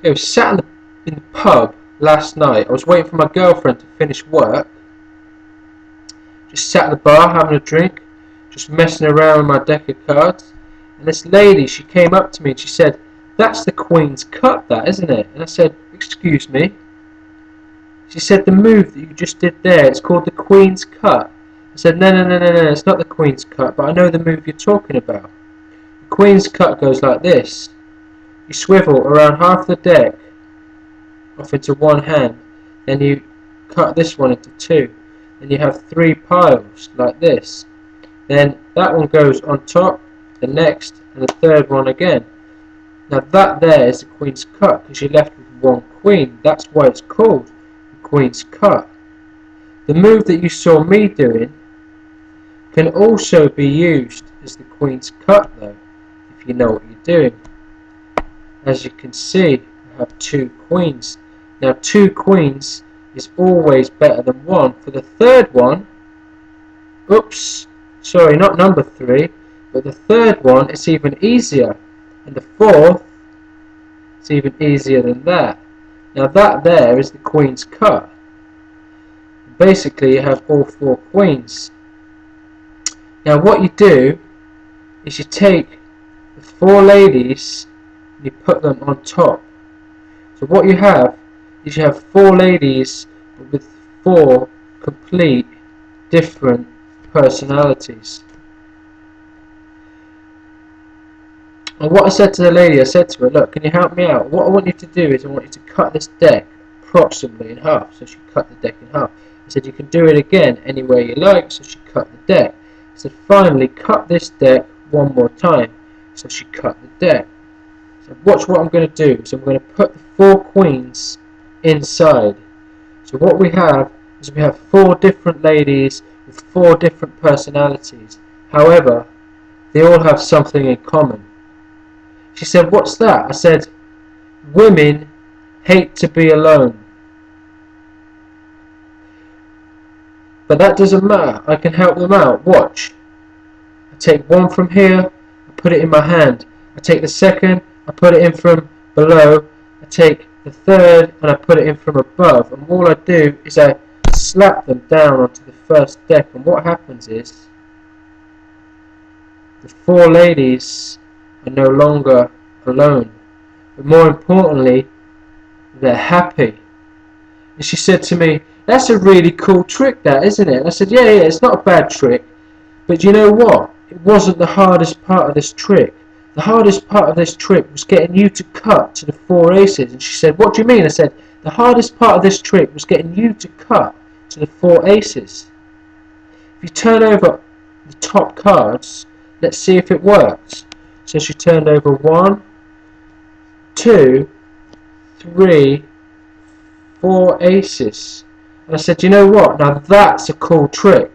I was sat in the pub last night. I was waiting for my girlfriend to finish work. Just sat at the bar having a drink, just messing around with my deck of cards. And this lady, she came up to me and she said, "That's the Queen's Cut, that, isn't it?" And I said, "Excuse me?" She said, "The move that you just did there, it's called the Queen's Cut." I said, No, it's not the Queen's Cut, but I know the move you're talking about. The Queen's Cut goes like this. You swivel around half the deck off into one hand, then you cut this one into two. Then you have three piles like this. Then that one goes on top, the next, and the third one again. Now that there is the Queen's Cut, because you're left with one queen. That's why it's called the Queen's Cut. The move that you saw me doing can also be used as the Queen's Cut though, if you know what you're doing. As you can see, I have two queens. Now two queens is always better than one. For the third one, oops, sorry, not number 3, but the third one, it's even easier. And the fourth, it's even easier than that. Now that there is the Queen's Cut. Basically you have all 4 queens. Now what you do is you take the 4 ladies and you put them on top. So what you have is you have 4 ladies but with 4 complete different personalities. And what I said to the lady, I said to her, "Look, can you help me out? What I want you to do is I want you to cut this deck approximately in half." So she cut the deck in half. I said, "You can do it again any way you like." So she cut the deck. I said, "Finally, cut this deck one more time." So she cut the deck. So watch what I'm going to do. So I'm going to put the 4 queens inside. So what we have is we have 4 different ladies with 4 different personalities. However, they all have something in common. She said, "What's that?" I said, "Women hate to be alone." But that doesn't matter. I can help them out. Watch. I take one from here, I put it in my hand. I take the second, I put it in from below. I take the third and I put it in from above. And all I do is I slap them down onto the first deck. And what happens is the 4 ladies are no longer alone. But more importantly, they're happy. And she said to me, "That's a really cool trick, that, isn't it?" And I said, yeah, it's not a bad trick. But you know what? It wasn't the hardest part of this trick. The hardest part of this trick was getting you to cut to the 4 aces. And she said, "What do you mean?" I said, "The hardest part of this trick was getting you to cut to the 4 aces. If you turn over the top cards, let's see if it works." So she turned over 1, 2, 3, 4 aces. And I said, "You know what? Now that's a cool trick."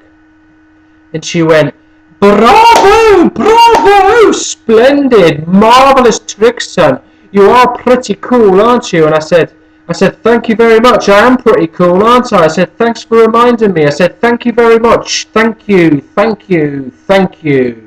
And she went, "Bravo! Bravo! Splendid! Marvellous trick, son. You are pretty cool, aren't you?" And I said, "Thank you very much. I am pretty cool, aren't I?" I said, "Thanks for reminding me." I said, "Thank you very much. Thank you, thank you, thank you."